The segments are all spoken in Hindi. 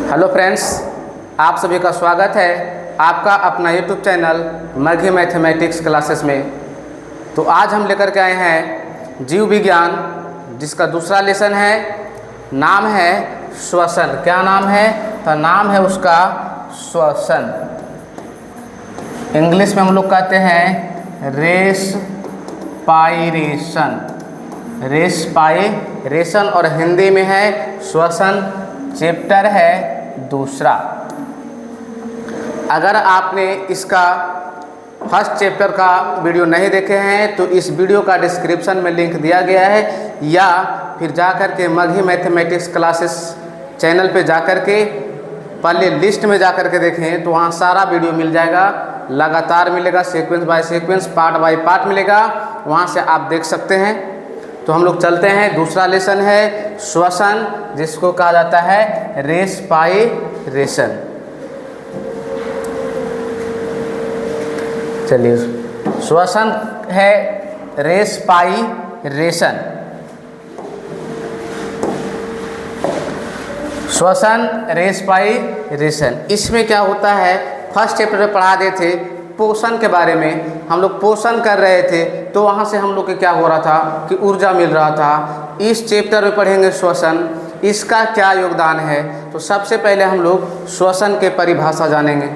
हेलो फ्रेंड्स, आप सभी का स्वागत है आपका अपना यूट्यूब चैनल मघी मैथमेटिक्स क्लासेस में। तो आज हम लेकर के आए हैं जीव विज्ञान, जिसका दूसरा लेसन है। नाम है श्वसन। क्या नाम है? तो नाम है उसका श्वसन। इंग्लिश में हम लोग कहते हैं रेस्पायरेशन। रेस्पायरेशन और हिंदी में है श्वसन। चैप्टर है दूसरा। अगर आपने इसका फर्स्ट चैप्टर का वीडियो नहीं देखे हैं तो इस वीडियो का डिस्क्रिप्शन में लिंक दिया गया है, या फिर जाकर के मघी मैथमेटिक्स क्लासेस चैनल पे जाकर के पहले लिस्ट में जाकर के देखें तो वहाँ सारा वीडियो मिल जाएगा। लगातार मिलेगा, sequence by sequence, part by part मिलेगा, वहाँ से आप देख सकते हैं। तो हम लोग चलते हैं। दूसरा लेसन है श्वसन, जिसको कहा जाता है रेस्पायरेशन। चलिए, श्वसन है रेस्पायरेशन। श्वसन रेस्पायरेशन, इसमें क्या होता है? फर्स्ट चैप्टर में पढ़ा दिए थे पोषण के बारे में। हम लोग पोषण कर रहे थे तो वहाँ से हम लोग के क्या हो रहा था कि ऊर्जा मिल रहा था। इस चैप्टर में पढ़ेंगे श्वसन, इसका क्या योगदान है। तो सबसे पहले हम लोग श्वसन के परिभाषा जानेंगे।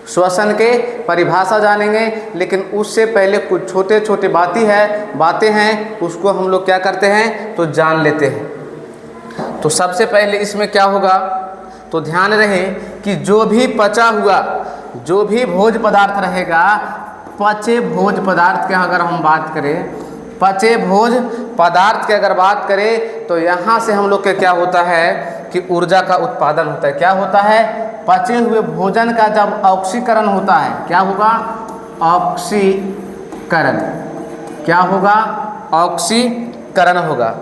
श्वसन के परिभाषा जानेंगे, लेकिन उससे पहले कुछ छोटे छोटे बातें हैं, उसको हम लोग क्या करते हैं तो जान लेते हैं। तो सबसे पहले इसमें क्या होगा तो ध्यान रहे कि जो भी पचा हुआ, जो भी भोज पदार्थ रहेगा, पचे भोज पदार्थ के अगर हम बात करें, पचे भोज पदार्थ की अगर बात करें तो यहाँ से हम लोग के क्या होता है कि ऊर्जा का उत्पादन होता है। क्या होता है? पचे हुए भोजन का जब ऑक्सीकरण होता है, क्या होगा? ऑक्सीकरण। क्या होगा? ऑक्सीकरण होगा।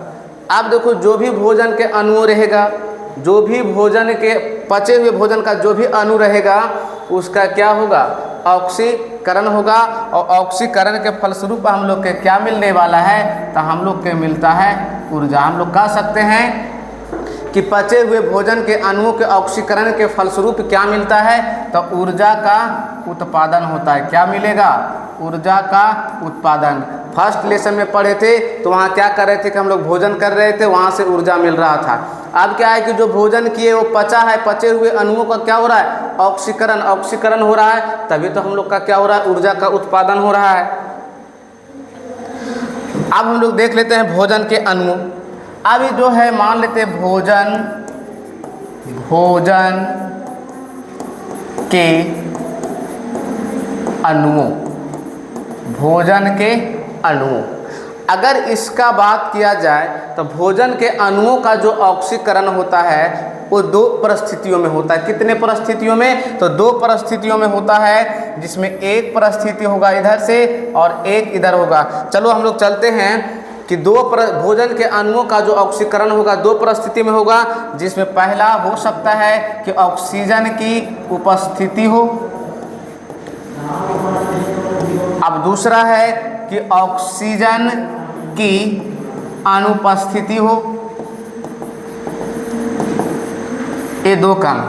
अब देखो, जो भी भोजन के अणु रहेगा, जो भी भोजन के पचे हुए भोजन का जो भी अणु रहेगा, उसका क्या होगा? ऑक्सीकरण होगा। और ऑक्सीकरण के फलस्वरूप हम लोग के क्या मिलने वाला है? तो हम लोग के मिलता है ऊर्जा। हम लोग कह सकते हैं कि पचे हुए भोजन के अणुओं के ऑक्सीकरण के फलस्वरूप क्या मिलता है? तो ऊर्जा का उत्पादन होता है। क्या मिलेगा? ऊर्जा का उत्पादन। फर्स्ट लेसन में पढ़े थे तो वहाँ क्या कर रहे थे कि हम लोग भोजन कर रहे थे, वहाँ से ऊर्जा मिल रहा था। अब क्या है कि जो भोजन किए वो पचा है, पचे हुए अणुओं का क्या हो रहा है? ऑक्सीकरण हो रहा है, तभी तो हम लोग का क्या हो रहा है? ऊर्जा का उत्पादन हो रहा है। अब हम लोग देख लेते हैं भोजन के अणु। अभी जो है मान लेते हैं भोजन के अणुओं, भोजन के अणुओं। अगर इसका बात किया जाए तो भोजन के अणुओं का जो ऑक्सीकरण होता है वो दो परिस्थितियों में होता है। कितने परिस्थितियों में? तो दो परिस्थितियों में होता है, जिसमें एक परिस्थिति होगा इधर से और एक इधर होगा। चलो हम लोग चलते हैं कि भोजन के अणुओं का जो ऑक्सीकरण होगा दो परिस्थिति में होगा, जिसमें पहला हो सकता है कि ऑक्सीजन की उपस्थिति हो, अब दूसरा है कि ऑक्सीजन की अनुपस्थिति हो। ये दो काम,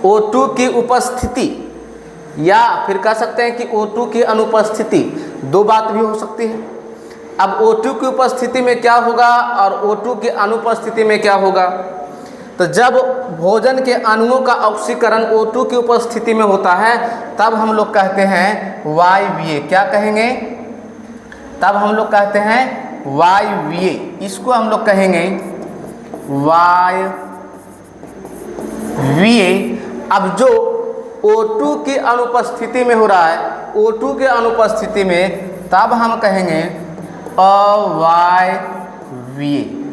O2 की उपस्थिति या फिर कह सकते हैं कि O2 की अनुपस्थिति, दो बात भी हो सकती है। अब O2 की उपस्थिति में क्या होगा और O2 की अनुपस्थिति में क्या होगा? तो जब भोजन के अणुओं का ऑक्सीकरण O2 की उपस्थिति में होता है तब हम लोग कहते हैं वायवीय। क्या कहेंगे? तब हम लोग कहते हैं वायवीय। इसको हम लोग कहेंगे वायवीय। अब जो O2 की अनुपस्थिति में हो रहा है, O2 के अनुपस्थिति में, तब हम कहेंगे अवायवीय।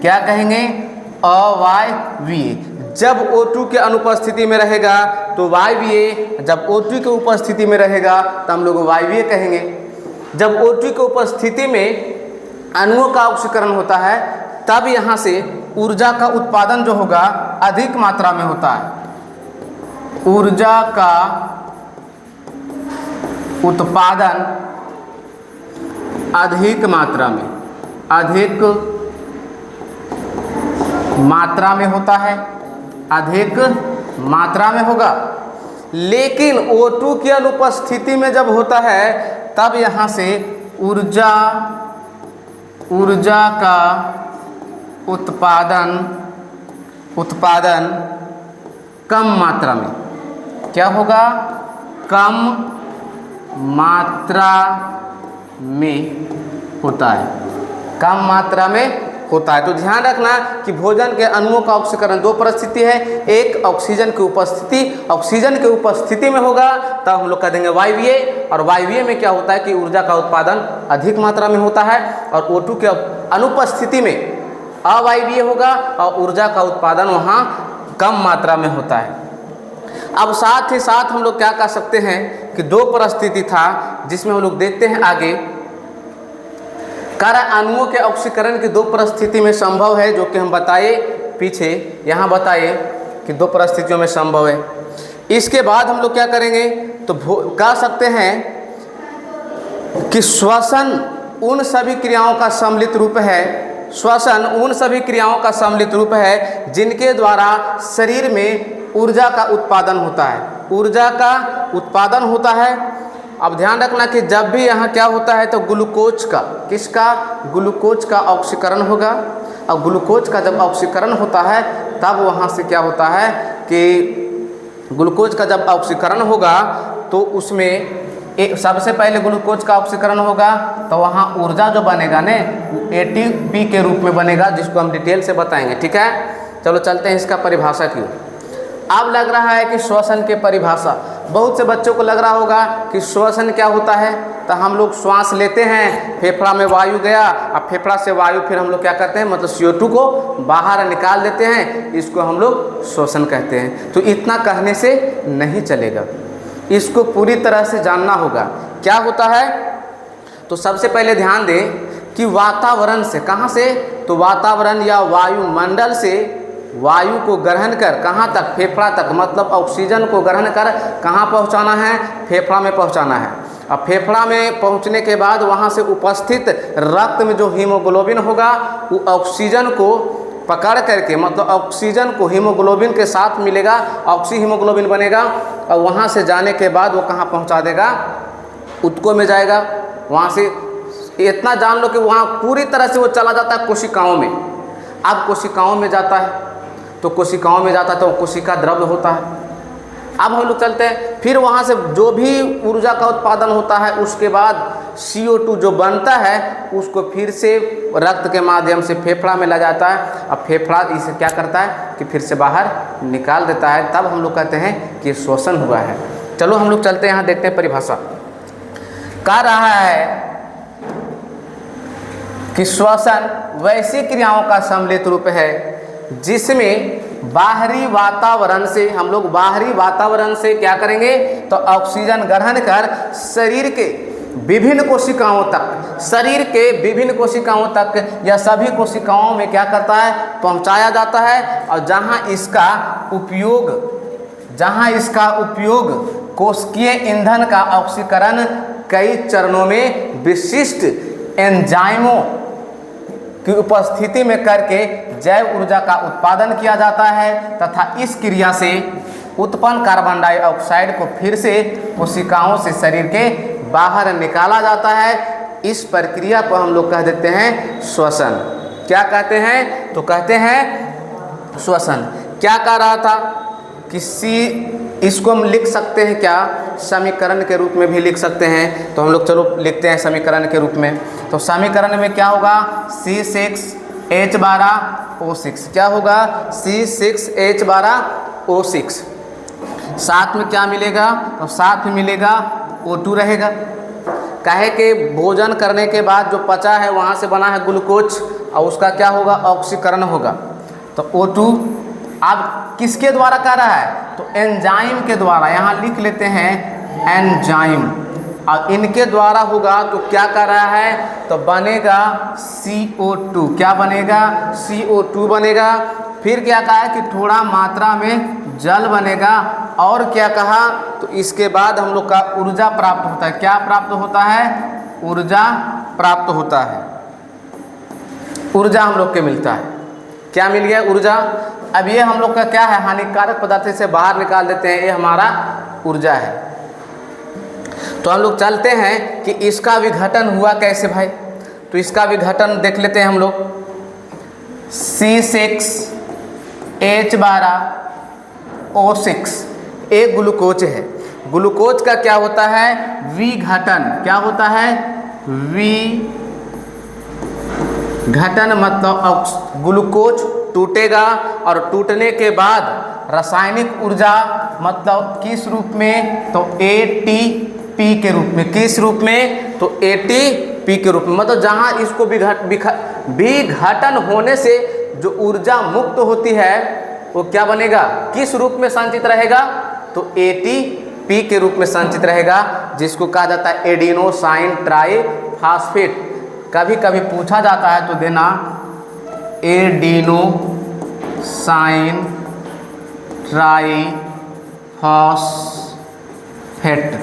क्या कहेंगे? अवायवीय। जब O2 के अनुपस्थिति में रहेगा तो वायवीय, जब O2 की उपस्थिति में रहेगा तो हम लोग वायवीय कहेंगे। जब O2 की उपस्थिति में अणुओं का ऑक्सीकरण होता है तब यहाँ से ऊर्जा का उत्पादन जो होगा अधिक मात्रा में होता है। ऊर्जा का उत्पादन अधिक मात्रा में होता है। अधिक मात्रा में होगा। लेकिन O2 की अनुपस्थिति में जब होता है तब यहाँ से ऊर्जा का उत्पादन कम मात्रा में क्या होगा, कम मात्रा में होता है, कम मात्रा में होता है। तो ध्यान रखना कि भोजन के अणुओं का ऑक्सीकरण दो परिस्थिति है, एक ऑक्सीजन की उपस्थिति, ऑक्सीजन की उपस्थिति में होगा तब हम लोग कह देंगे वायवीय, और वायवीय में क्या होता है कि ऊर्जा का उत्पादन अधिक मात्रा में होता है, और O2 के अनुपस्थिति में अवायवीय होगा और ऊर्जा का उत्पादन वहाँ कम मात्रा में होता है। अब साथ ही साथ हम लोग क्या कह सकते हैं कि दो परिस्थिति था जिसमें हम लोग देखते हैं आगे, कार्य अणुओं के ऑक्सीकरण की दो परिस्थिति में संभव है, जो कि हम बताए पीछे, यहाँ बताए कि दो परिस्थितियों में संभव है। इसके बाद हम लोग क्या करेंगे तो कह सकते हैं कि श्वसन उन सभी क्रियाओं का सम्मिलित रूप है, श्वसन उन सभी क्रियाओं का सम्मिलित रूप है जिनके द्वारा शरीर में ऊर्जा का उत्पादन होता है, ऊर्जा का उत्पादन होता है। अब ध्यान रखना कि जब भी यहाँ क्या होता है तो ग्लूकोज का, किसका, ग्लूकोज का ऑक्सीकरण होगा, और ग्लूकोज का जब ऑक्सीकरण होता है तब वहाँ से क्या होता है कि ग्लूकोज का जब ऑक्सीकरण होगा तो उसमें सबसे पहले ग्लूकोज का ऑक्सीकरण होगा तो वहाँ ऊर्जा जो बनेगा ने ATP के रूप में बनेगा, जिसको हम डिटेल से बताएंगे। ठीक है, चलो चलते हैं इसका परिभाषा की। अब लग रहा है कि श्वसन के परिभाषा, बहुत से बच्चों को लग रहा होगा कि श्वसन क्या होता है, तो हम लोग श्वास लेते हैं, फेफड़ा में वायु गया, अब फेफड़ा से वायु फिर हम लोग क्या करते हैं, मतलब CO2 को बाहर निकाल देते हैं, इसको हम लोग श्वसन कहते हैं। तो इतना कहने से नहीं चलेगा, इसको पूरी तरह से जानना होगा क्या होता है। तो सबसे पहले ध्यान दें कि वातावरण से, कहाँ से, तो वातावरण या वायुमंडल से वायु को ग्रहण कर कहाँ तक, फेफड़ा तक, मतलब ऑक्सीजन को ग्रहण कर कहाँ पहुँचाना है, फेफड़ा में पहुँचाना है। अब फेफड़ा में पहुँचने के बाद वहाँ से उपस्थित रक्त में जो हीमोग्लोबिन होगा वो ऑक्सीजन को पकड़ करके, मतलब ऑक्सीजन को हीमोग्लोबिन के साथ मिलेगा, ऑक्सी हीमोग्लोबिन बनेगा, और वहाँ से जाने के बाद वो कहाँ पहुँचा देगा, ऊतकों में जाएगा। वहाँ से इतना जान लो कि वहाँ पूरी तरह से वो चला जाता है कोशिकाओं में। अब कोशिकाओं में जाता है तो कोशिकाओं में जाता है तो कोशिका द्रव्य होता है। अब हम लोग चलते हैं, फिर वहाँ से जो भी ऊर्जा का उत्पादन होता है उसके बाद CO2 जो बनता है उसको फिर से रक्त के माध्यम से फेफड़ा में ला जाता है। अब फेफड़ा इसे क्या करता है कि फिर से बाहर निकाल देता है, तब हम लोग कहते हैं कि श्वसन हुआ है। चलो हम लोग चलते हैं, यहाँ देखते हैं परिभाषा। कह रहा है कि श्वसन वैसी क्रियाओं का सम्मिलित रूप है जिसमें बाहरी वातावरण से, हम लोग बाहरी वातावरण से क्या करेंगे तो ऑक्सीजन ग्रहण कर शरीर के विभिन्न कोशिकाओं तक, शरीर के विभिन्न कोशिकाओं तक या सभी कोशिकाओं में क्या करता है, पहुंचाया जाता है। और जहां इसका उपयोग कोशिकीय ईंधन का ऑक्सीकरण कई चरणों में विशिष्ट एंजाइमों की उपस्थिति में करके जैव ऊर्जा का उत्पादन किया जाता है, तथा इस क्रिया से उत्पन्न कार्बन डाइऑक्साइड को फिर से कोशिकाओं से शरीर के बाहर निकाला जाता है। इस प्रक्रिया को हम लोग कह देते हैं श्वसन। क्या कहते हैं, तो कहते हैं श्वसन। क्या कह रहा था कि इसको हम लिख सकते हैं क्या, समीकरण के रूप में भी लिख सकते हैं। तो हम लोग चलो लिखते हैं समीकरण के रूप में। तो समीकरण में क्या होगा, C6H12O6, क्या होगा, C6H12O6। साथ में क्या मिलेगा, तो साथ में मिलेगा O2 रहेगा। काहे के भोजन करने के बाद जो पचा है वहाँ से बना है ग्लूकोज, और उसका क्या होगा, ऑक्सीकरण होगा। तो O2 अब किसके द्वारा कर रहा है, तो एंजाइम के द्वारा, यहाँ लिख लेते हैं एंजाइम, और इनके द्वारा होगा। तो क्या कर रहा है, तो बनेगा CO2। क्या बनेगा, CO2 बनेगा। फिर क्या कहा है कि थोड़ा मात्रा में जल बनेगा, और क्या कहा, तो इसके बाद हम लोग का ऊर्जा प्राप्त होता है। क्या प्राप्त होता है, ऊर्जा प्राप्त होता है, ऊर्जा हम लोग के मिलता है। क्या मिल गया? ऊर्जा। अब ये हम लोग का क्या है? हानिकारक पदार्थ से बाहर निकाल देते हैं, ये हमारा ऊर्जा है। तो हम लोग चलते हैं कि इसका विघटन हुआ कैसे भाई। तो इसका विघटन देख लेते हैं हम लोग। C6H12O6 एक ग्लूकोज है। ग्लूकोज का क्या होता है? विघटन। क्या होता है? विघटन मतलब ग्लूकोज टूटेगा और टूटने के बाद रासायनिक ऊर्जा मतलब किस रूप में? तो ATP के रूप में। किस रूप में? तो ATP के रूप में। मतलब जहाँ इसको विघटन होने से जो ऊर्जा मुक्त होती है वो क्या बनेगा? किस रूप में संचित रहेगा? तो ATP के रूप में संचित रहेगा, जिसको कहा जाता है एडिनोसाइन ट्राइफॉस्फेट। कभी कभी पूछा जाता है तो देना एडिनोसाइन ट्राइफॉस्फेट।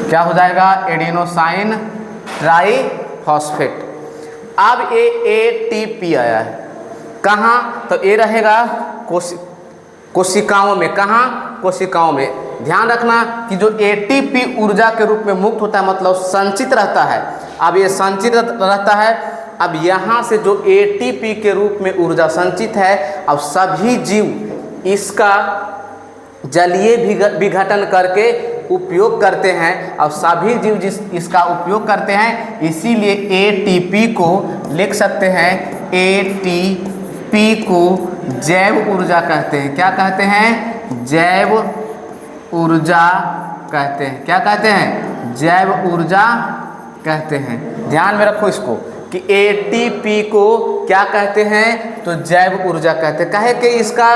क्या हो जाएगा? Adenosine triphosphate. अब ये ATP आया है कहाँ? तो ये रहेगा कोशिकाओं में। कहाँ? कोशिकाओं में। ध्यान रखना कि जो ATP ऊर्जा के रूप में मुक्त होता है मतलब संचित रहता है। अब ये संचित रहता है। अब यहाँ से जो ATP के रूप में ऊर्जा संचित है, अब सभी जीव इसका जलीय विघटन करके उपयोग करते हैं। और सभी जीव इसका उपयोग करते हैं, इसीलिए ATP को लिख सकते हैं। ATP को जैव ऊर्जा कहते हैं। क्या कहते हैं? जैव ऊर्जा कहते हैं। क्या कहते हैं? जैव ऊर्जा कहते हैं। ध्यान में रखो इसको कि ATP को क्या कहते हैं? तो जैव ऊर्जा कहते हैं। कहे कि इसका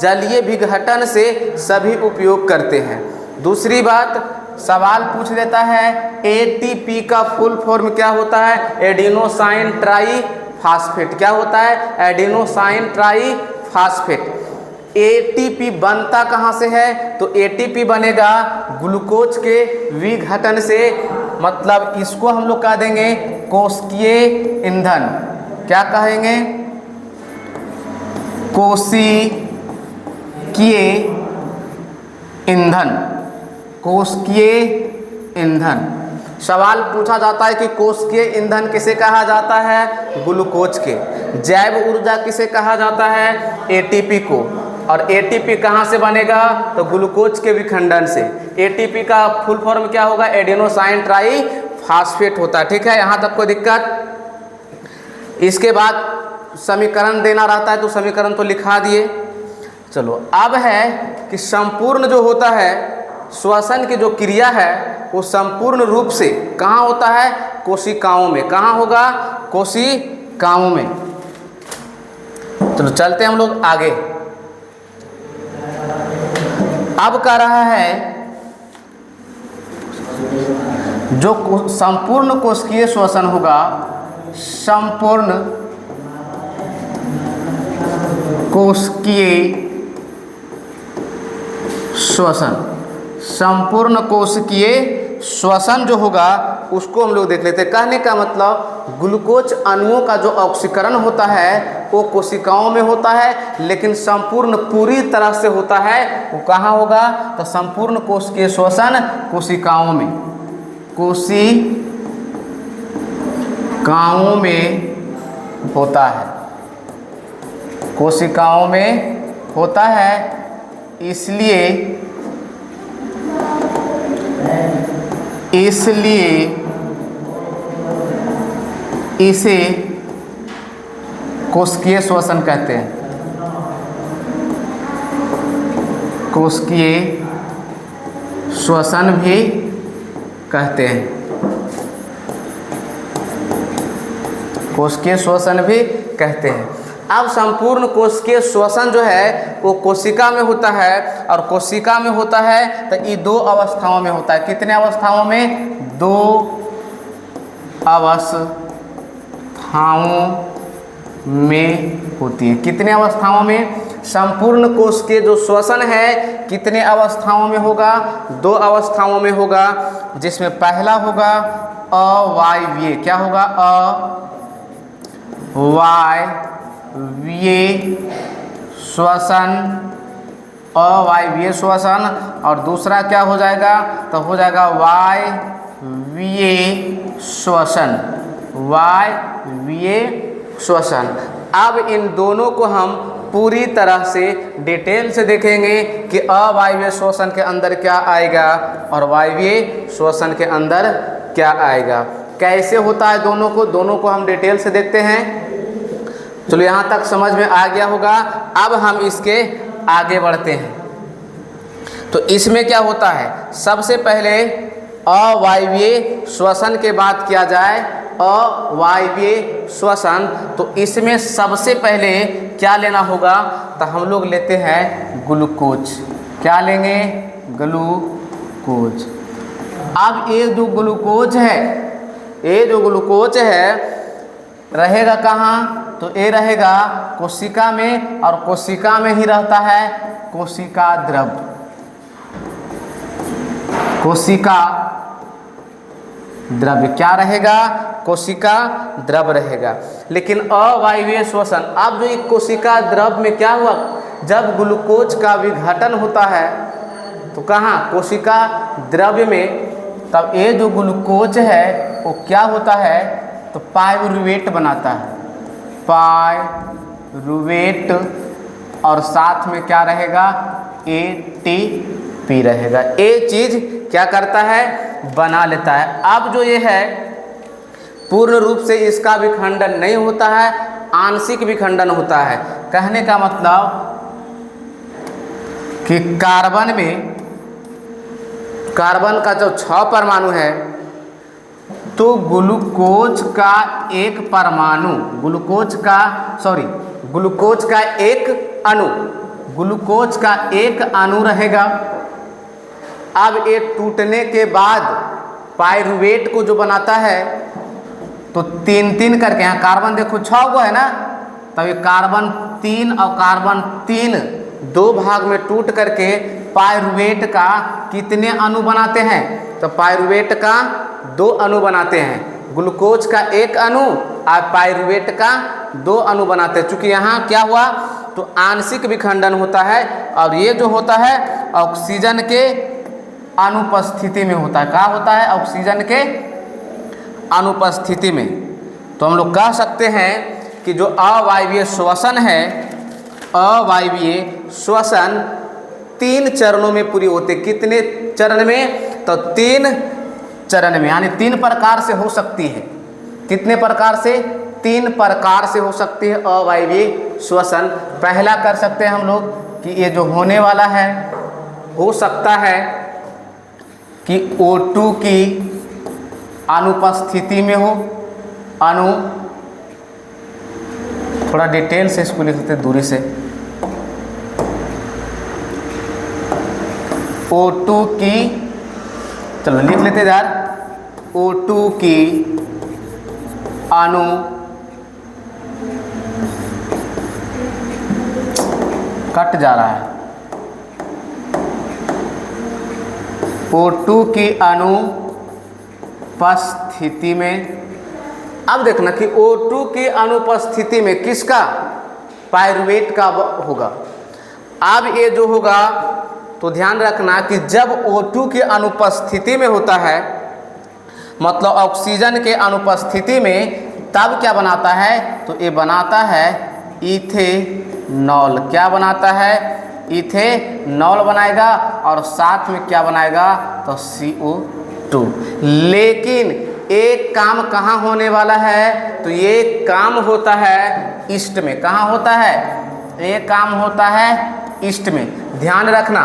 जलीय विघटन से सभी उपयोग करते हैं। दूसरी बात, सवाल पूछ देता है ATP का फुल फॉर्म क्या होता है? Adenosine triphosphate. क्या होता है? Adenosine triphosphate. ATP बनता कहाँ से है? तो ATP बनेगा ग्लूकोज के विघटन से। मतलब इसको हम लोग कह देंगे कोशिकीय ईंधन। क्या कहेंगे? कोशिकीय ईंधन। कोशिकीय ईंधन। सवाल पूछा जाता है कि कोशिकीय ईंधन किसे कहा जाता है? ग्लूकोज के। जैव ऊर्जा किसे कहा जाता है? ATP को। और ATP कहाँ से बनेगा? तो ग्लूकोज के विखंडन से। ATP का फुल फॉर्म क्या होगा? एडिनोसाइन ट्राइफॉस्फेट होता है। ठीक है, यहाँ तक कोई दिक्कत? इसके बाद समीकरण देना रहता है तो समीकरण तो लिखा दिए। चलो, अब है कि संपूर्ण जो होता है श्वसन की जो क्रिया है वो संपूर्ण रूप से कहाँ होता है? कोशिकाओं में। कहाँ होगा? कोशिकाओं में। चलो चलते हैं हम लोग आगे। अब कह रहा है जो संपूर्ण कोशिकीय श्वसन होगा, संपूर्ण कोशिकीय श्वसन, संपूर्ण कोशिकीय श्वसन जो होगा उसको हम लोग देख लेते हैं। कहने का मतलब ग्लूकोज अणुओं का जो ऑक्सीकरण होता है वो कोशिकाओं में होता है, लेकिन संपूर्ण पूरी तरह से होता है वो कहाँ होगा? तो संपूर्ण कोशिकीय श्वसन कोशिकाओं में। कोशिकाओं में होता है। कोशिकाओं में होता है, इसलिए इसे कोशिकीय श्वसन कहते हैं। कोशिकीय श्वसन भी कहते हैं। कोशिकीय श्वसन भी कहते हैं। अब संपूर्ण कोशिकीय श्वसन जो है वो कोशिका में होता है, और कोशिका में होता है तो ये दो अवस्थाओं में होता है। कितने अवस्थाओं में? दो अवस्थाओं में होती है। कितने अवस्थाओं में? संपूर्ण कोश के जो श्वसन है कितने अवस्थाओं में होगा? दो अवस्थाओं में होगा, जिसमें पहला होगा अवायवीय। क्या होगा? अवायवीय। श्वसन, अवायवीय श्वसन, और दूसरा क्या हो जाएगा, तो हो जाएगा वायवीय श्वसन, वायवीय श्वसन। अब इन दोनों को हम पूरी तरह से डिटेल से देखेंगे कि अवायवीय श्वसन के अंदर क्या आएगा और वायवीय श्वसन के अंदर क्या आएगा, कैसे होता है दोनों को हम डिटेल से देखते हैं। चलो यहाँ तक समझ में आ गया होगा। अब हम इसके आगे बढ़ते हैं। तो इसमें क्या होता है, सबसे पहले अवायवीय श्वसन के बात किया जाए, अवायवीय श्वसन, तो इसमें सबसे पहले क्या लेना होगा, तो हम लोग लेते हैं ग्लूकोज। क्या लेंगे, ग्लूकोज। अब ये जो ग्लूकोज है, रहेगा कहाँ, तो ये रहेगा कोशिका में, और कोशिका में ही रहता है कोशिका द्रव, कोशिका द्रव्य क्या रहेगा, कोशिका द्रव रहेगा। लेकिन अवायवीय श्वसन, अब जो एक कोशिका द्रव में क्या हुआ, जब ग्लूकोज का विघटन होता है तो कहाँ, कोशिका द्रव्य में, तब ये जो ग्लूकोज है वो क्या होता है, तो पाइरूवेट बनाता है, पाइरूवेट, और साथ में क्या रहेगा, ATP रहेगा। ये चीज़ क्या करता है, बना लेता है। अब जो ये है पूर्ण रूप से इसका विखंडन नहीं होता है, आंशिक विखंडन होता है। कहने का मतलब कि कार्बन में, कार्बन का जो 6 परमाणु है, तो ग्लूकोज का एक परमाणु, ग्लूकोज का एक अणु रहेगा। अब ये टूटने के बाद पाइरूवेट को जो बनाता है, तो 3 करके, यहाँ कार्बन देखो 6 हुआ है ना, तब ये कार्बन 3 और कार्बन 3 2 भाग में टूट करके पाइरूवेट का कितने अणु बनाते हैं, तो पाइरूवेट का 2 अणु बनाते हैं। ग्लूकोज का 1 अणु और पाइरूवेट का 2 अणु बनाते हैं। चूँकि यहाँ क्या हुआ, तो आंशिक विखंडन होता है, और ये जो होता है ऑक्सीजन के अनुपस्थिति में होता है। क्या होता है, ऑक्सीजन के अनुपस्थिति में। तो हम लोग कह सकते हैं कि जो अवायवीय श्वसन है, अवायवीय श्वसन 3 चरणों में पूरी होती है। कितने चरण में, तो 3 चरण में, यानी 3 प्रकार से हो सकती है। कितने प्रकार से, 3 प्रकार से हो सकती है अवायवीय श्वसन। पहला कर सकते हैं हम लोग कि ये जो होने वाला है, हो सकता है कि O2 की अनुपस्थिति में हो, अणु, थोड़ा डिटेल से इसको लिख लेते दूरी से, O2 की, चलो लिख लेते यार, O2 की अणु कट जा रहा है, O2 की अनुपस्थिति में। अब देखना कि O2 की अनुपस्थिति में किसका, पाइरूवेट का होगा। अब ये जो होगा, तो ध्यान रखना कि जब O2 की अनुपस्थिति में होता है, मतलब ऑक्सीजन के अनुपस्थिति में, तब क्या बनाता है, तो ये बनाता है इथेनॉल। क्या बनाता है, इथेनॉल बनाएगा, और साथ में क्या बनाएगा, तो CO2। लेकिन एक काम कहाँ होने वाला है, तो ये काम होता है ईस्ट में। कहाँ होता है, ये काम होता है ईस्ट में। ध्यान रखना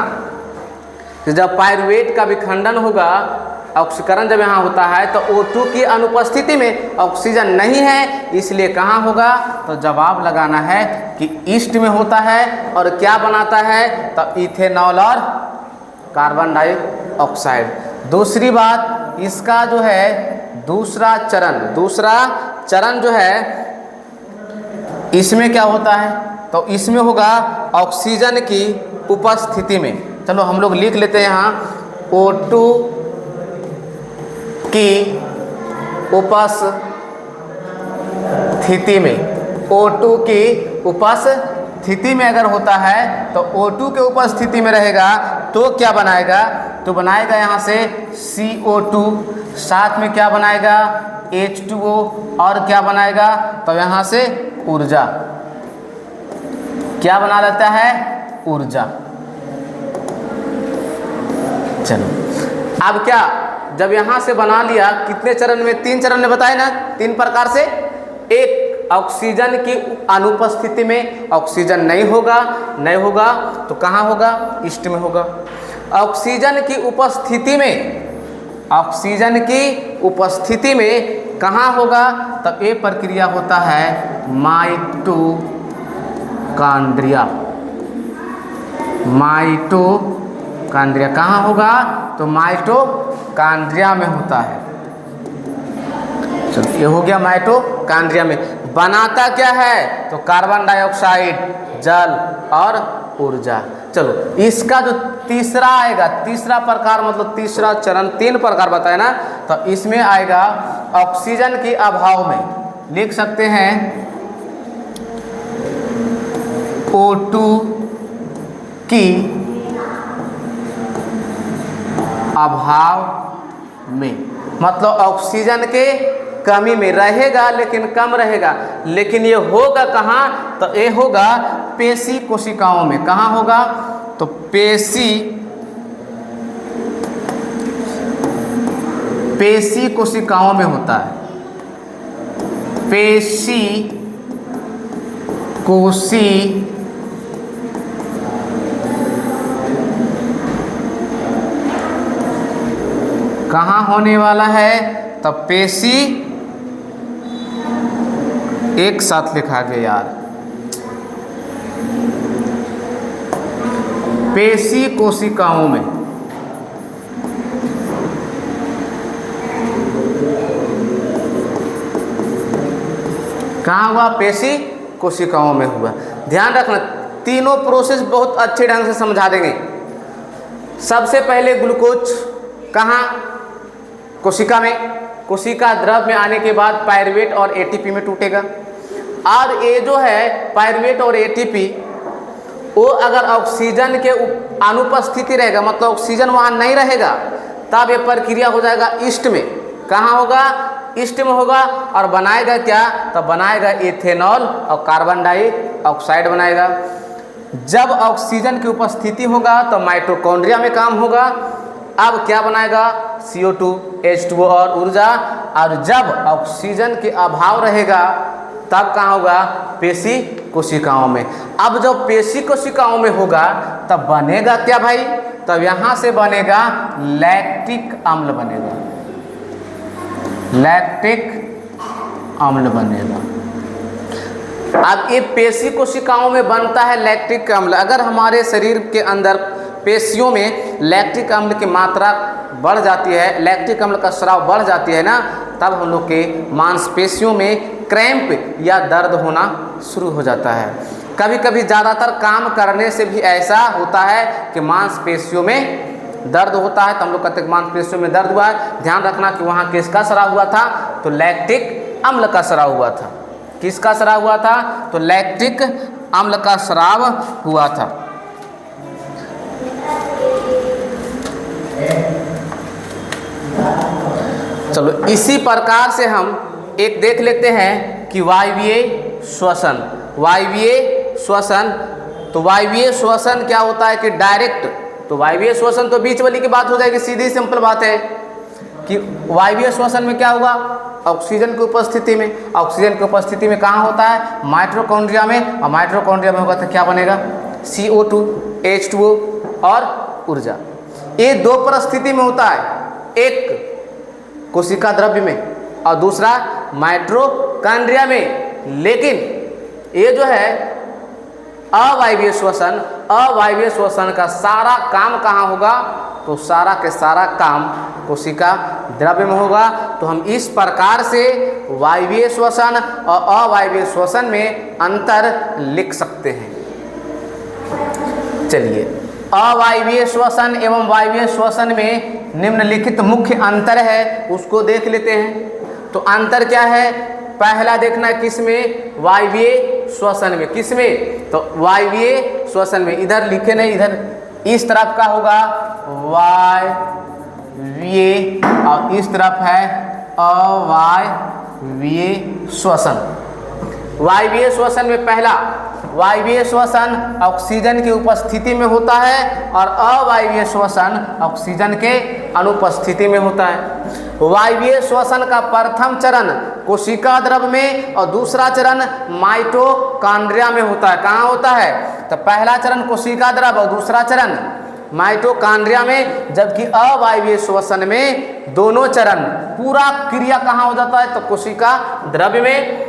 कि जब पाइरूवेट का विखंडन होगा, ऑक्सीकरण जब यहाँ होता है, तो O2 की अनुपस्थिति में ऑक्सीजन नहीं है, इसलिए कहाँ होगा, तो जवाब लगाना है कि ईस्ट में होता है। और क्या बनाता है, तो इथेनॉल और कार्बन डाइऑक्साइड। दूसरी बात, इसका जो है दूसरा चरण जो है, इसमें क्या होता है, तो इसमें होगा ऑक्सीजन की उपस्थिति में। चलो हम लोग लिख लेते हैं यहाँ, O2 की उपस्थिति में, O2 की उपस्थिति में अगर होता है तो O2 के उपस्थिति में रहेगा तो क्या बनाएगा, तो बनाएगा यहाँ से CO2, साथ में क्या बनाएगा H2O, और क्या बनाएगा तो यहाँ से ऊर्जा, क्या बना लेता है ऊर्जा। चलो अब क्या, जब यहाँ से बना लिया, कितने चरण में, 3 चरण में बताए ना, 3 प्रकार से। एक, ऑक्सीजन की अनुपस्थिति में ऑक्सीजन नहीं होगा तो कहाँ होगा, ईस्ट में होगा। ऑक्सीजन की उपस्थिति में कहाँ होगा, तब ये प्रक्रिया होता है माइटोकॉन्ड्रिया। कहाँ होगा, तो माइटोकॉन्ड्रिया में होता है। चलो ये हो गया माइटोकॉन्ड्रिया में। बनाता क्या है, तो कार्बन डाइऑक्साइड, जल और ऊर्जा। चलो इसका जो तीसरा आएगा, तीसरा प्रकार मतलब तीसरा चरण, 3 प्रकार बताए ना, तो इसमें आएगा ऑक्सीजन के अभाव में, लिख सकते हैं O2 की अभाव में, मतलब ऑक्सीजन के कमी में रहेगा लेकिन कम रहेगा। लेकिन ये होगा कहाँ, तो ये होगा पेशी कोशिकाओं में। कहाँ होगा, तो पेशी कोशिकाओं में होता है। पेशी कोशी कहाँ होने वाला है, तो पेशी, एक साथ लिखा गया यार, पेशी कोशिकाओं में। कहाँ हुआ, पेशी कोशिकाओं में हुआ। ध्यान रखना, तीनों प्रोसेस बहुत अच्छे ढंग से समझा देंगे। सबसे पहले ग्लूकोज कहाँ, कोशिका में, कोशिका द्रव में आने के बाद पायरुवेट और एटीपी में टूटेगा। और ये जो है पायरुवेट और एटीपी, वो अगर ऑक्सीजन के अनुपस्थिति रहेगा, मतलब ऑक्सीजन वहाँ नहीं रहेगा, तब ये प्रक्रिया हो जाएगा ईस्ट में। कहाँ होगा, ईस्ट में होगा। और बनाएगा क्या, तो बनाएगा इथेनॉल और कार्बन डाइऑक्साइड बनाएगा। जब ऑक्सीजन की उपस्थिति होगा तो माइटोकॉन्ड्रिया में काम होगा। अब क्या बनाएगा, CO2, H2O और ऊर्जा। और जब ऑक्सीजन के अभाव रहेगा तब कहाँ होगा, पेशी कोशिकाओं में। अब जब पेशी कोशिकाओं में होगा तब बनेगा क्या भाई, तब यहाँ से बनेगा लैक्टिक अम्ल बनेगा, लैक्टिक अम्ल बनेगा। अब ये पेशी कोशिकाओं में बनता है लैक्टिक अम्ल। अगर हमारे शरीर के अंदर पेशियों में लैक्टिक अम्ल की मात्रा बढ़ जाती है, लैक्टिक अम्ल का स्राव बढ़ जाती है ना, तब हम लोग के मांसपेशियों में क्रैम्प या दर्द होना शुरू हो जाता है। कभी कभी ज़्यादातर काम करने से भी ऐसा होता है कि मांसपेशियों में दर्द होता है, तो हम लोग कहते हैं मांसपेशियों में दर्द हुआ है। ध्यान रखना कि वहाँ किसका स्राव हुआ था, तो लैक्टिक अम्ल का स्राव हुआ था। किसका स्राव हुआ था, तो लैक्टिक अम्ल का स्राव हुआ था। चलो इसी प्रकार से हम एक देख लेते हैं कि वायवीय श्वसन। वायवीय श्वसन, तो वायवीय श्वसन क्या होता है कि डायरेक्ट, तो वायवीय श्वसन तो बीच वाली की बात हो जाएगी, सीधी सिंपल बात है कि वायवीय श्वसन में क्या होगा, ऑक्सीजन की उपस्थिति में। ऑक्सीजन की उपस्थिति में कहाँ होता है, माइटोकॉन्ड्रिया में। और माइटोकॉन्ड्रिया में होगा तो क्या बनेगा, CO2, H2O और ऊर्जा। ये 2 परिस्थिति में होता है, एक कोशिका द्रव्य में और दूसरा माइटोकॉन्ड्रिया में। लेकिन ये जो है अवायवीय श्वसन, अवायवीय श्वसन का सारा काम कहाँ होगा, तो सारा के सारा काम कोशिका द्रव्य में होगा। तो हम इस प्रकार से वायवीय श्वसन और अवायवीय श्वसन में अंतर लिख सकते हैं। चलिए, अवायवीय श्वसन एवं वायवीय श्वसन में निम्नलिखित मुख्य अंतर है, उसको देख लेते हैं। तो अंतर क्या है, पहला देखना किसमें, वायवीय श्वसन में, किस में? तो वायवीय श्वसन में। इधर लिखे नहीं, इधर इस तरफ का होगा वायवीय और इस तरफ है अवायवीय श्वसन। वायवीय श्वसन में पहला वायवीय श्वसन ऑक्सीजन की उपस्थिति में होता है और अवायवीय श्वसन ऑक्सीजन के अनुपस्थिति में होता है। वायवीय श्वसन का प्रथम चरण कोशिका द्रव में और दूसरा चरण माइटोकॉन्ड्रिया में होता है। कहाँ होता है? तो पहला चरण कोशिका द्रव और दूसरा चरण माइटोकॉन्ड्रिया में, जबकि अवायवीय श्वसन में दोनों चरण पूरा क्रिया कहाँ हो जाता है? तो कोशिका द्रव्य में।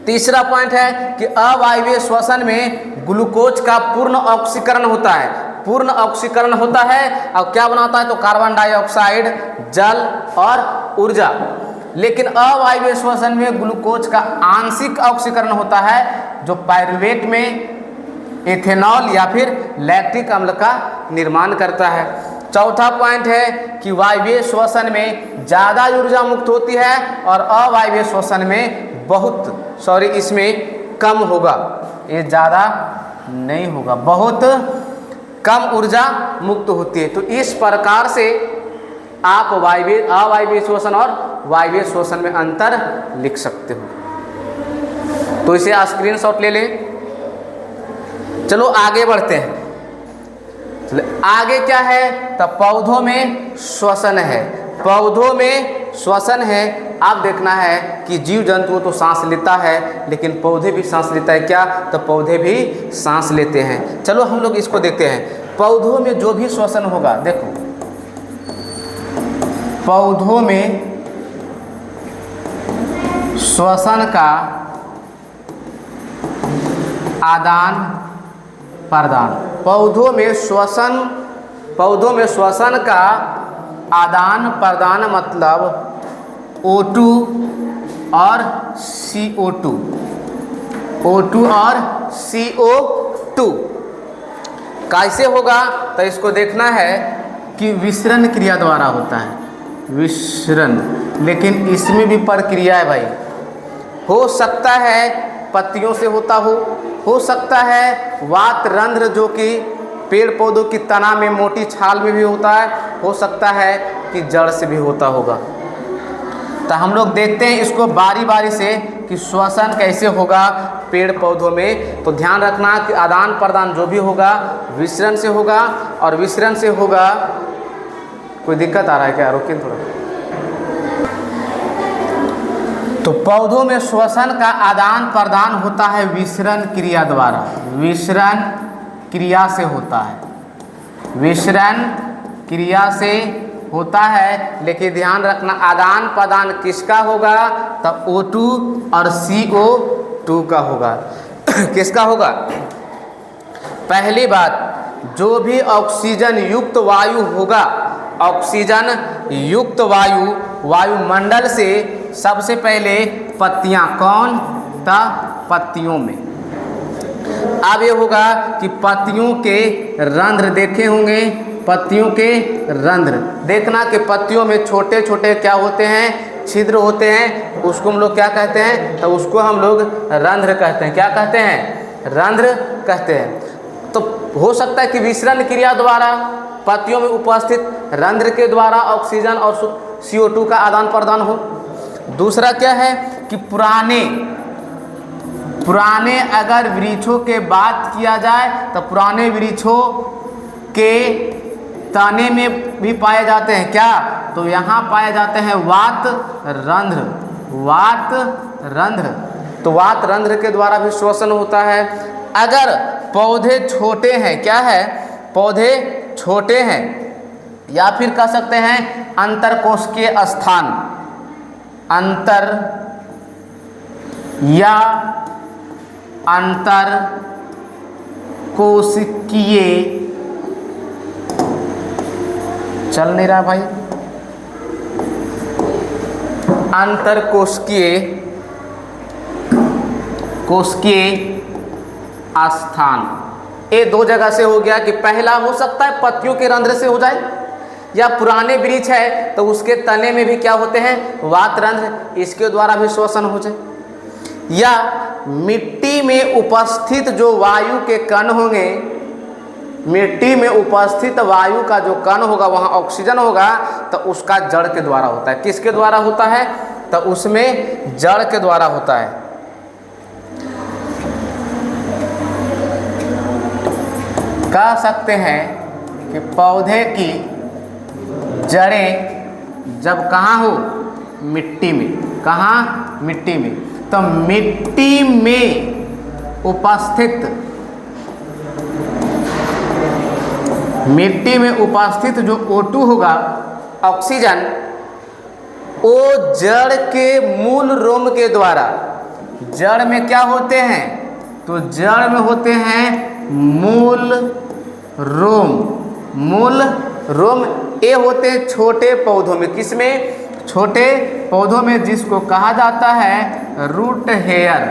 तीसरा पॉइंट है कि अवायवीय श्वसन में ग्लूकोज का पूर्ण ऑक्सीकरण होता है। पूर्ण ऑक्सीकरण होता है और क्या बनाता है? तो कार्बन डाइऑक्साइड, जल और ऊर्जा। लेकिन अवायवीय श्वसन में ग्लूकोज का आंशिक ऑक्सीकरण होता है, जो पायरुवेट में एथेनॉल या फिर लैक्टिक अम्ल का निर्माण करता है। चौथा पॉइंट है कि वायवीय श्वसन में ज़्यादा ऊर्जा मुक्त होती है और अवायवीय श्वसन में इसमें कम होगा। ये ज़्यादा नहीं होगा, बहुत कम ऊर्जा मुक्त होती है। तो इस प्रकार से आप अवायवीय श्वसन और वायवीय श्वसन में अंतर लिख सकते हो। तो इसे स्क्रीनशॉट ले लें। चलो आगे बढ़ते हैं। आगे क्या है? तो पौधों में श्वसन है। पौधों में श्वसन है। आप देखना है कि जीव जंतु तो सांस लेता है, लेकिन पौधे भी सांस लेता है क्या? तो पौधे भी सांस लेते हैं। चलो हम लोग इसको देखते हैं। पौधों में जो भी श्वसन होगा, देखो पौधों में श्वसन का आदान प्रदान, पौधों में श्वसन का आदान प्रदान मतलब O2 और CO2, O2 और CO2 कैसे होगा? तो इसको देखना है कि विसरण क्रिया द्वारा होता है, विसरण। लेकिन इसमें भी प्रक्रिया है भाई। हो सकता है पत्तियों से होता हो सकता है वात रंध्र जो कि पेड़ पौधों की तना में मोटी छाल में भी होता है, हो सकता है कि जड़ से भी होता होगा। तो हम लोग देखते हैं इसको बारी बारी से कि श्वसन कैसे होगा पेड़ पौधों में। तो ध्यान रखना कि आदान प्रदान जो भी होगा विसरण से होगा, और विसरण से होगा। कोई दिक्कत आ रहा है क्या? रोकिए थोड़ा। तो पौधों में श्वसन का आदान प्रदान होता है विसरण क्रिया द्वारा, विसरण क्रिया से होता है, विसरण क्रिया से होता है। लेकिन ध्यान रखना आदान प्रदान किसका होगा? तब O2 और CO2 का होगा। किसका होगा? पहली बात, जो भी ऑक्सीजन युक्त वायु होगा, ऑक्सीजन युक्त वायु वायुमंडल से सबसे पहले पत्तियां, कौन? पत्तियों में। अब ये होगा कि पत्तियों के रंध्र देखे होंगे, पत्तियों के रंध्र देखना कि पत्तियों में छोटे छोटे क्या होते हैं? छिद्र होते हैं। उसको हम लोग क्या कहते हैं? तो उसको हम लोग रंध्र कहते हैं। क्या कहते हैं? रंध्र कहते हैं। तो हो सकता है कि विसरण क्रिया द्वारा पत्तियों में उपस्थित रंध्र के द्वारा ऑक्सीजन और CO2 का आदान प्रदान हो। दूसरा क्या है कि पुराने अगर वृक्षों के बात किया जाए तो पुराने वृक्षों के तने में भी पाए जाते हैं क्या? तो यहाँ पाए जाते हैं वात रंध्र, वात रंध्र। तो वात रंध्र के द्वारा भी श्वसन होता है। अगर पौधे छोटे हैं, क्या है? पौधे छोटे हैं, या फिर कह सकते हैं अंतरकोशिकीय स्थान, अंतर या अंतर कोशिकीय, चल नहीं रहा भाई, अंतर कोशिकीय स्थान। ये दो जगह से हो गया कि पहला हो सकता है पत्तियों के रंध्र से हो जाए, या पुराने वृक्ष है तो उसके तने में भी क्या होते हैं? वात रंध्र, इसके द्वारा भी श्वसन हो जाए। या मिट्टी में उपस्थित जो वायु के कण होंगे, मिट्टी में उपस्थित वायु का जो कण होगा वहाँ ऑक्सीजन होगा, तो उसका जड़ के द्वारा होता है। किसके द्वारा होता है? तो उसमें जड़ के द्वारा होता है। कह सकते हैं कि पौधे की जड़ें जब कहाँ हो? मिट्टी में। कहाँ? मिट्टी में। तो मिट्टी में उपस्थित जो O2 होगा, ऑक्सीजन, वो जड़ के मूल रोम के द्वारा, जड़ में क्या होते हैं? तो जड़ में होते हैं मूल रोम। मूल रोम ये होते हैं छोटे पौधों में। किसमें? छोटे पौधों में, जिसको कहा जाता है रूट हेयर।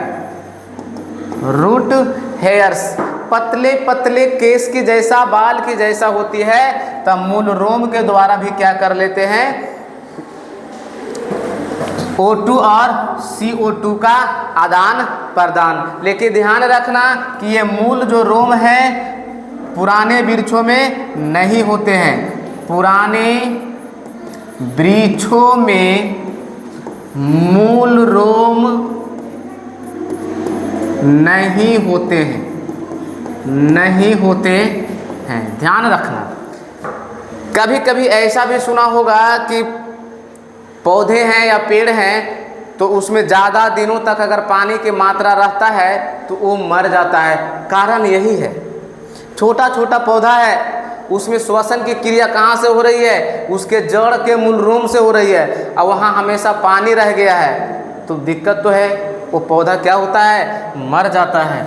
रूट हेयर्स पतले पतले केस की जैसा, बाल की जैसा होती है, तब मूल रोम के द्वारा भी क्या कर लेते हैं? O2 और CO2 का आदान प्रदान। लेकिन ध्यान रखना कि ये मूल जो रोम है पुराने वृक्षों में नहीं होते हैं। पुराने वृक्षों में मूल रोम नहीं होते हैं, नहीं होते हैं। ध्यान रखना। कभी कभी ऐसा भी सुना होगा कि पौधे हैं या पेड़ हैं तो उसमें ज़्यादा दिनों तक अगर पानी की मात्रा रहता है तो वो मर जाता है। कारण यही है, छोटा छोटा पौधा है, उसमें श्वसन की क्रिया कहाँ से हो रही है? उसके जड़ के मूल रोम से हो रही है, और वहाँ हमेशा पानी रह गया है, तो दिक्कत तो है। वो पौधा क्या होता है? मर जाता है।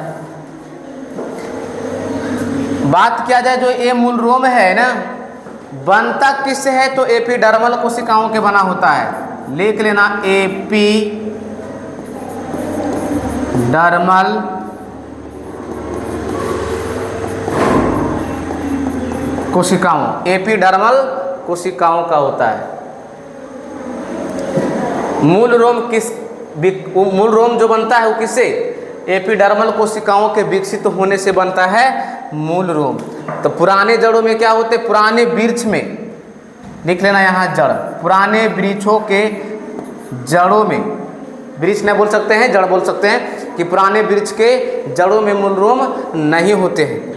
बात किया जाए जो ये मूल रोम है ना, बनता किससे है? तो एपिडर्मल कोशिकाओं के बना होता है। लिख लेना, एपिडर्मल कोशिकाओं, एपिडर्मल कोशिकाओं का होता है। मूल रोम जो बनता है वो किससे? एपिडर्मल कोशिकाओं के विकसित होने से बनता है मूल रोम। तो पुराने जड़ों में क्या होते? पुराने वृक्ष में, लिख लेना यहाँ जड़, पुराने वृक्षों के जड़ों में, वृक्ष न बोल सकते हैं, जड़ बोल सकते हैं, कि पुराने वृक्ष के जड़ों में मूल रोम नहीं होते हैं।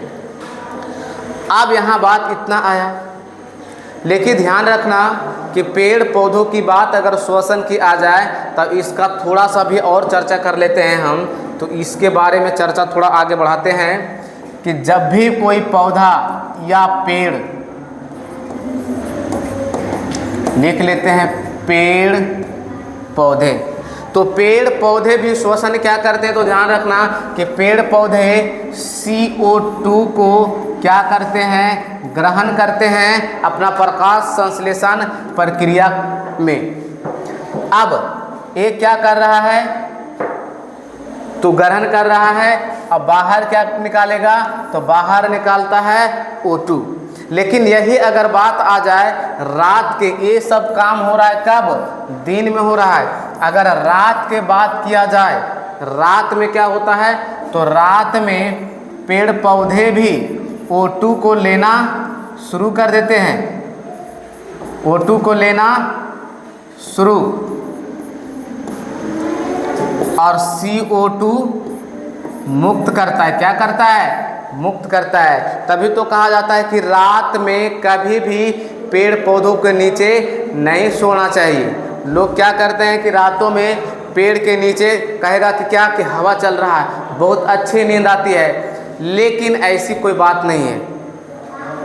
अब यहाँ बात इतना आया, लेकिन ध्यान रखना कि पेड़ पौधों की बात अगर श्वसन की आ जाए तब इसका थोड़ा सा भी और चर्चा कर लेते हैं हम। तो इसके बारे में चर्चा थोड़ा आगे बढ़ाते हैं कि जब भी कोई पौधा या पेड़, लिख लेते हैं पेड़ पौधे, तो पेड़ पौधे भी श्वसन क्या करते हैं? तो ध्यान रखना कि पेड़ पौधे CO2 को क्या करते हैं? ग्रहण करते हैं अपना प्रकाश संश्लेषण प्रक्रिया में। अब ये क्या कर रहा है? तो ग्रहण कर रहा है। अब बाहर क्या निकालेगा? तो बाहर निकालता है O2। लेकिन यही अगर बात आ जाए रात के, ये सब काम हो रहा है कब? दिन में हो रहा है। अगर रात के बात किया जाए, रात में क्या होता है? तो रात में पेड़ पौधे भी O2 को लेना शुरू कर देते हैं। O2 को लेना शुरू, और CO2 मुक्त करता है। क्या करता है? मुक्त करता है। तभी तो कहा जाता है कि रात में कभी भी पेड़ पौधों के नीचे नहीं सोना चाहिए। लोग क्या करते हैं कि रातों में पेड़ के नीचे, कहेगा कि क्या कि हवा चल रहा है, बहुत अच्छी नींद आती है, लेकिन ऐसी कोई बात नहीं है।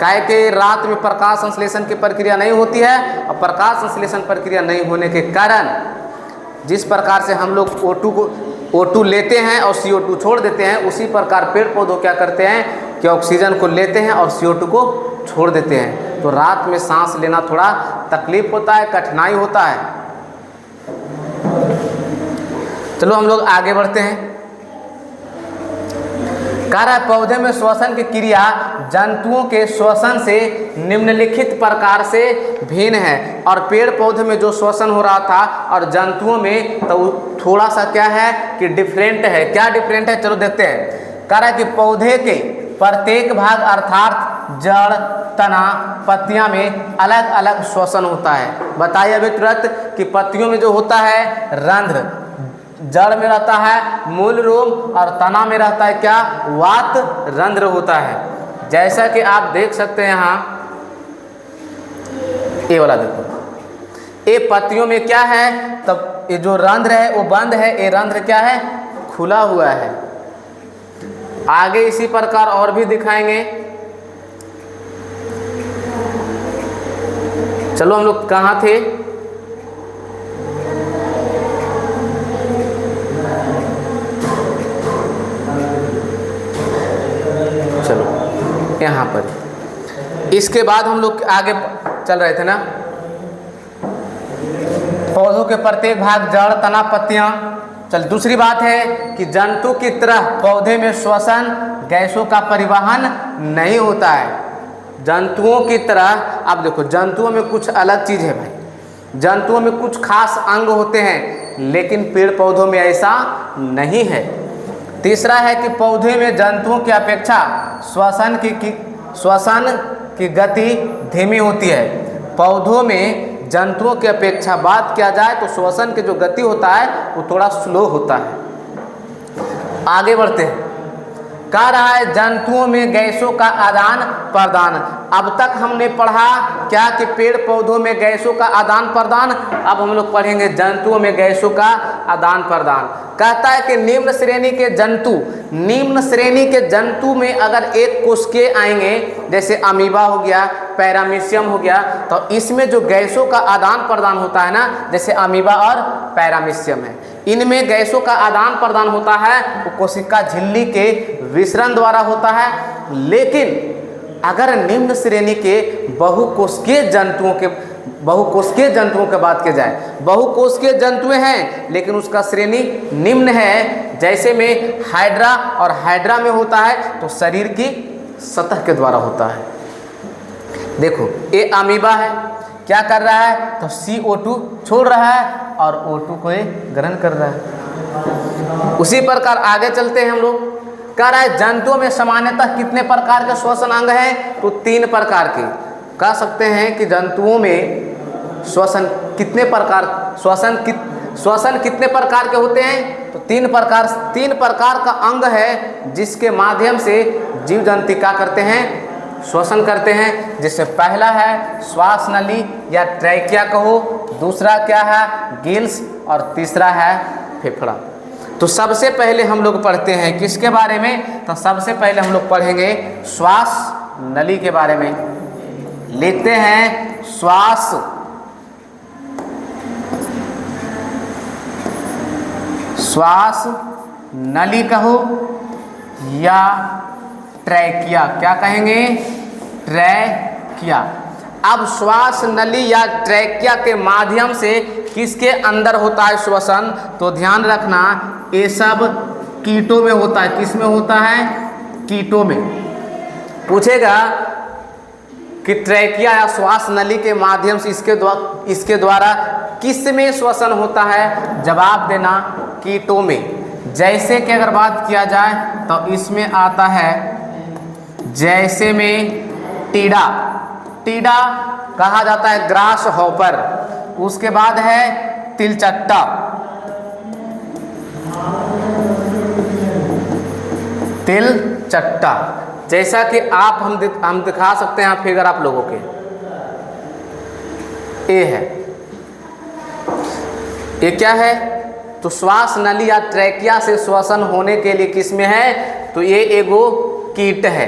काहे कि रात में प्रकाश संश्लेषण की प्रक्रिया नहीं होती है, और प्रकाश संश्लेषण प्रक्रिया नहीं होने के कारण जिस प्रकार से हम लोग O2 लेते हैं और CO2 छोड़ देते हैं, उसी प्रकार पेड़ पौधों क्या करते हैं कि ऑक्सीजन को लेते हैं और CO2 को छोड़ देते हैं। तो रात में सांस लेना थोड़ा तकलीफ होता है, कठिनाई होता है। चलो हम लोग आगे बढ़ते हैं। कह रहा है पौधे में श्वसन की क्रिया जंतुओं के श्वसन से निम्नलिखित प्रकार से भिन्न है। और पेड़ पौधे में जो श्वसन हो रहा था और जंतुओं में तो थोड़ा सा क्या है कि डिफरेंट है। क्या डिफरेंट है, चलो देखते हैं। कह रहा है कि पौधे के प्रत्येक भाग अर्थात जड़, तना, पत्तियां में अलग अलग श्वसन होता है। बताइए अभी तुरंत कि पत्तियों में जो होता है रंध्र, जड़ में रहता है मूल रोम और तना में रहता है क्या, वात रंध्र होता है। जैसा कि आप देख सकते हैं यहाँ ये वाला देखो, ये पत्तियों में क्या है, तब ये जो रंध्र है वो बंद है, ये रंध्र क्या है, खुला हुआ है। आगे इसी प्रकार और भी दिखाएंगे। चलो हम लोग कहाँ थे, चलो यहाँ पर। इसके बाद हम लोग आगे चल रहे थे ना, पौधों के प्रत्येक भाग जड़, तना, पत्तियां। चल दूसरी बात है कि जंतु की तरह पौधे में श्वसन गैसों का परिवहन नहीं होता है। जंतुओं की तरह, आप देखो जंतुओं में कुछ अलग चीज़ है भाई, जंतुओं में कुछ खास अंग होते हैं लेकिन पेड़ पौधों में ऐसा नहीं है। तीसरा है कि पौधे में जंतुओं की अपेक्षा श्वसन की गति धीमी होती है। पौधों में जंतुओं की अपेक्षा बात किया जाए तो श्वसन की जो गति होता है वो थोड़ा स्लो होता है। आगे बढ़ते हैं। कह रहा है जंतुओं में गैसों का आदान प्रदान। अब तक हमने पढ़ा क्या कि पेड़ पौधों में गैसों का आदान प्रदान, अब हम लोग पढ़ेंगे जंतुओं में गैसों का आदान प्रदान। कहता है कि निम्न श्रेणी के जंतु में अगर एक कोशिकीय आएंगे, जैसे अमीबा हो गया, पैरामीशियम हो गया, तो इसमें जो गैसों का आदान प्रदान होता है ना, जैसे अमीबा और पैरामीशियम है, इनमें गैसों का आदान प्रदान होता है वो कोशिका झिल्ली के विसरण द्वारा होता है। लेकिन अगर निम्न श्रेणी के बहुकोशिकीय जंतुओं की बात की जाए, बहुकोशिकीय जंतु हैं लेकिन उसका श्रेणी निम्न है, जैसे में हाइड्रा, और हाइड्रा में होता है तो शरीर की सतह के द्वारा होता है। देखो ये अमीबा है, क्या कर रहा है, तो CO2 छोड़ रहा है और O2 को ये ग्रहण कर रहा है। उसी प्रकार आगे चलते हैं हम लोग। कह रहा है जंतुओं में सामान्यतः कितने प्रकार के श्वसन अंग हैं, तो 3 प्रकार के। कह सकते हैं कि जंतुओं में श्वसन कितने प्रकार के होते हैं, तो 3 प्रकार का अंग है जिसके माध्यम से जीव जंतु क्या करते हैं, श्वसन करते हैं। जिससे पहला है श्वास नली या ट्रैकिया कहो, दूसरा क्या है गिल्स, और तीसरा है फेफड़ा। तो सबसे पहले हम लोग पढ़ते हैं किसके बारे में, तो सबसे पहले हम लोग पढ़ेंगे श्वास नली के बारे में। लिखते हैं श्वास नली कहो या ट्रैकिया, क्या कहेंगे, ट्रैकिया। अब श्वास नली या ट्रैकिया के माध्यम से किसके अंदर होता है श्वसन, तो ध्यान रखना ये सब कीटों में होता है। किस में होता है, कीटों में। पूछेगा कि ट्रैकिया या श्वास नली के माध्यम से इसके द्वारा किस में श्वसन होता है, जवाब देना कीटों में। जैसे कि अगर बात किया जाए तो इसमें आता है जैसे में टीडा कहा जाता है ग्रास हॉपर। उसके बाद है तिलचट्टा, जैसा कि आप हम दिखा सकते हैं फिगर आप लोगों के, ये है, ये क्या है, तो श्वास नली या ट्रैकिया से श्वसन होने के लिए किसमें है, तो ये एगो कीट है।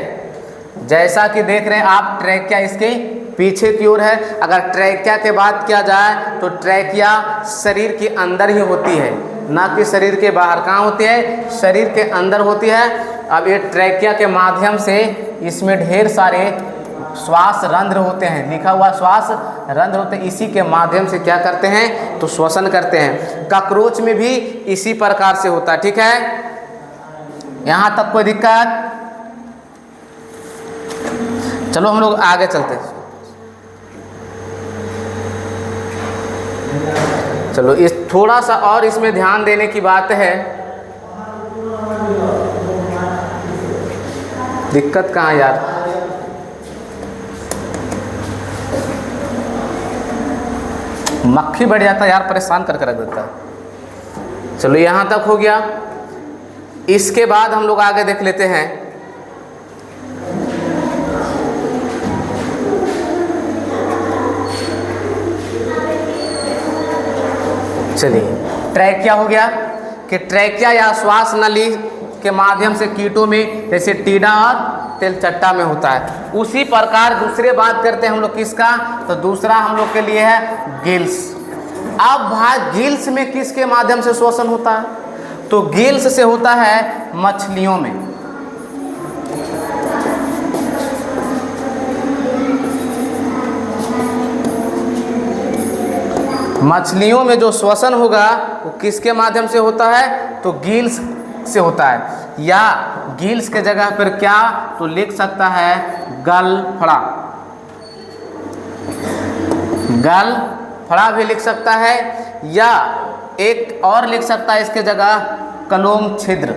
जैसा कि देख रहे हैं आप ट्रैकिया इसके पीछे की ओर है। अगर ट्रैकिया के बात किया जाए तो ट्रैकिया शरीर के अंदर ही होती है, ना कि शरीर के बाहर। कहाँ होती है, शरीर के अंदर होती है। अब ये ट्रैकिया के माध्यम से इसमें ढेर सारे श्वास रंध्र होते हैं, लिखा हुआ श्वास रंध्र होते हैं, इसी के माध्यम से क्या करते हैं, तो श्वसन करते हैं। कॉकरोच में भी इसी प्रकार से होता है। ठीक है, यहाँ तक कोई दिक्कत? चलो हम लोग आगे चलते हैं। चलो इस थोड़ा सा और इसमें ध्यान देने की बात है। दिक्कत कहाँ यार, मक्खी बढ़ जाता है यार, परेशान करके रख देता है। चलो यहाँ तक हो गया। इसके बाद हम लोग आगे देख लेते हैं। चलिए, ट्रैकिया हो गया कि ट्रैकिया या श्वास नली के माध्यम से कीटों में जैसे टीडा और तेलचट्टा में होता है, उसी प्रकार दूसरे बात करते हैं हम लोग किसका, तो दूसरा हम लोग के लिए है गिल्स। अब भाई गिल्स में किसके माध्यम से श्वसन होता है, तो गिल्स से होता है मछलियों में। मछलियों में जो श्वसन होगा वो किसके माध्यम से होता है, तो गिल्स से होता है। या गिल्स के जगह पर क्या तो लिख सकता है गलफड़ा, गलफड़ा भी लिख सकता है, या एक और लिख सकता है इसके जगह कलोम छिद्र।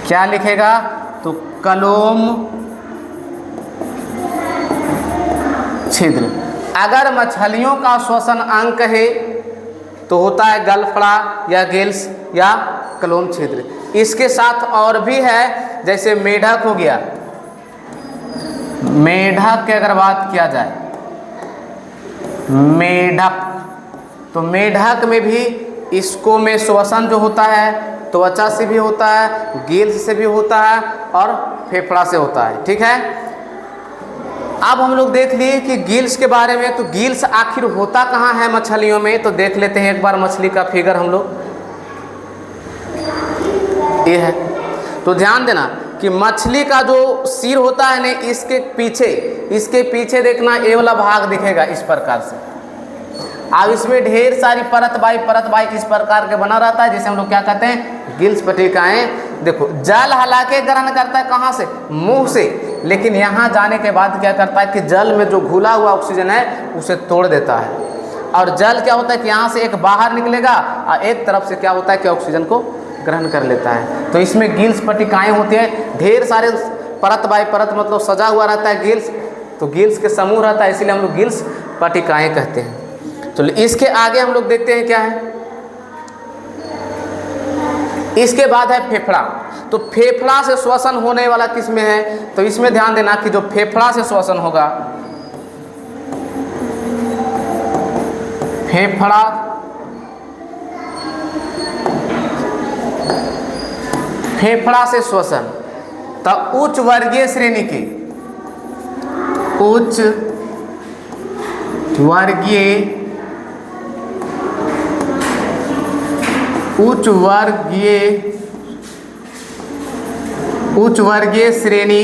क्या लिखेगा, तो कलोम छिद्र। अगर मछलियों का श्वसन अंग है तो होता है गलफड़ा या गिल्स या कलोम छिद्र। इसके साथ और भी है, जैसे मेढक हो गया। मेढक की अगर बात किया जाए, मेढक, तो मेढक में भी इसको में श्वसन जो होता है त्वचा से भी होता है, गिल्स से भी होता है और फेफड़ा से होता है। ठीक है, अब हम लोग देख लिए कि गिल्स के बारे में। तो गिल्स आखिर होता कहाँ है मछलियों में, तो देख लेते हैं एक बार मछली का फिगर हम लोग। ये है, तो ध्यान देना कि मछली का जो सिर होता है ना, इसके पीछे देखना ये वाला भाग दिखेगा इस प्रकार से। अब इसमें ढेर सारी परत बाई इस प्रकार के बना रहता है, जिसे हम लोग क्या कहते हैं, गिल्स पट्टिकाएं। देखो, जल हालांकि ग्रहण करता है कहाँ से, मुंह से, लेकिन यहाँ जाने के बाद क्या करता है कि जल में जो घुला हुआ ऑक्सीजन है उसे तोड़ देता है। और जल क्या होता है कि यहाँ से एक बाहर निकलेगा और एक तरफ से क्या होता है कि ऑक्सीजन को ग्रहण कर लेता है। तो इसमें गिल्स पट्टिकाएं होती है, ढेर सारे परत बाई परत, मतलब सजा हुआ रहता है गिल्स। तो गिल्स के समूह रहता है, इसीलिए हम लोग गिल्स पट्टिकाएं कहते हैं। चलो इसके आगे हम लोग देखते हैं क्या है। इसके बाद है फेफड़ा। तो फेफड़ा से श्वसन होने वाला किस में है, तो इसमें ध्यान देना कि जो फेफड़ा से श्वसन होगा, फेफड़ा से श्वसन, तो उच्च वर्गीय श्रेणी के, उच्च वर्गीय श्रेणी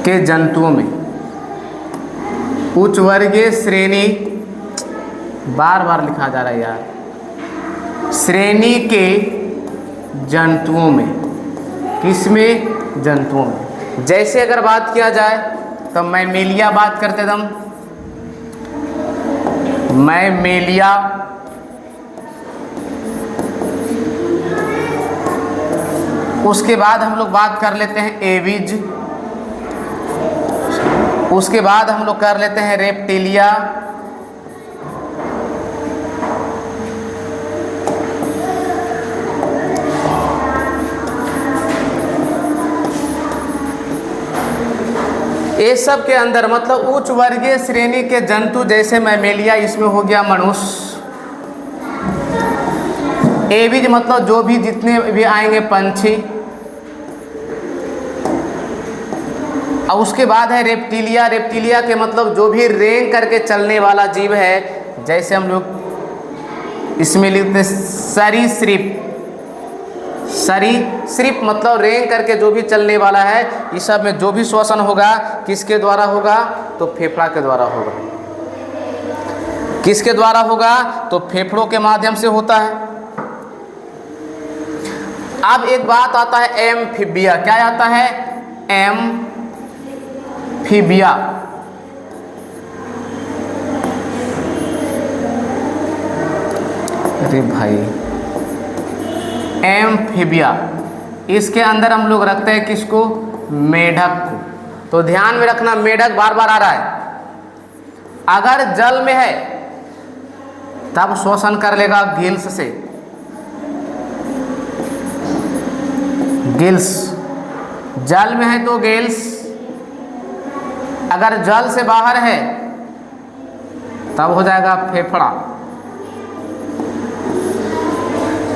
के जंतुओं में, उच्च वर्गीय श्रेणी, बार लिखा जा रहा है यार, श्रेणी के जंतुओं में, किसमें, जंतुओं में। जैसे अगर बात किया जाए तो मैमेलिया बात करते दम, मैमेलिया, उसके बाद हम लोग बात कर लेते हैं एविज, उसके बाद हम लोग कर लेते हैं रेप्टिलिया, ये सब के अंदर मतलब उच्च वर्गीय श्रेणी के जंतु जैसे मैमेलिया, इसमें हो गया मनुष्य। एविज मतलब जो भी जितने भी आएंगे पंछी। और उसके बाद है रेप्टिलिया। रेप्टिलिया के मतलब जो भी रेंग करके चलने वाला जीव है, जैसे हम लोग इसमें लिखते सरीसृप। सरीसृप मतलब रेंग करके जो भी चलने वाला है। इस सब में जो भी श्वसन होगा किसके द्वारा होगा, तो फेफड़ा के द्वारा होगा। किसके द्वारा होगा, तो फेफड़ों के माध्यम से होता है। अब एक बात आता है एम्फीबिया। क्या आता है? एम्फीबिया। अरे भाई, एम्फीबिया, इसके अंदर हम लोग रखते हैं किसको? मेढक को। तो ध्यान में रखना, मेढक बार बार आ रहा है। अगर जल में है तब श्वसन कर लेगा गिल्स से, गिल्स। जल में है तो गिल्स, अगर जल से बाहर है तब हो जाएगा फेफड़ा।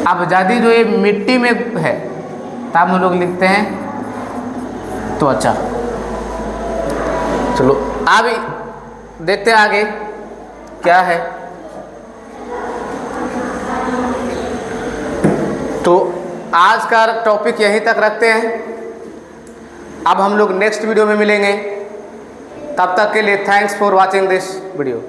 अब यदि जो ये मिट्टी में है तब हम लोग लिखते हैं त्वचा। चलो अब देखते हैं आगे क्या है। तो आज का टॉपिक यहीं तक रखते हैं। अब हम लोग नेक्स्ट वीडियो में मिलेंगे। तब तक के लिए thanks for watching this video.